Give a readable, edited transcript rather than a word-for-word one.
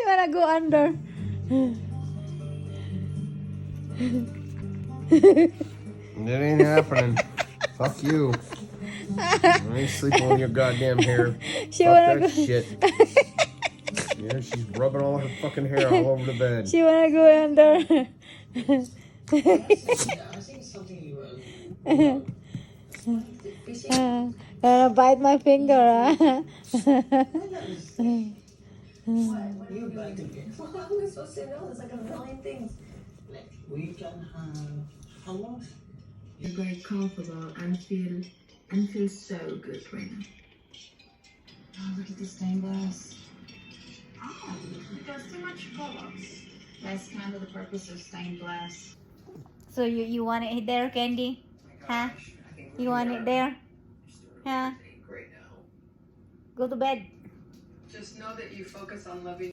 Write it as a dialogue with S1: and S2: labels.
S1: wanna go under.
S2: It ain't happening. Fuck you. I ain't sleeping on your goddamn hair.
S1: She
S2: Fuck
S1: wanna
S2: that
S1: go.
S2: shit. Yeah, she's rubbing all her fucking hair all over the bed.
S1: She wanna go under. Wanna bite my finger, huh?
S3: You bite again. How am I supposed to know? There's like a million things. We can have how much?
S4: You're very comfortable and feel so good right now. Oh, look at the stained glass. Oh, there's too much colors. That's kind of the purpose of stained glass.
S1: So you want it there, Candy? Huh? You want it there? Huh? Go to bed.
S5: Just know that you focus on loving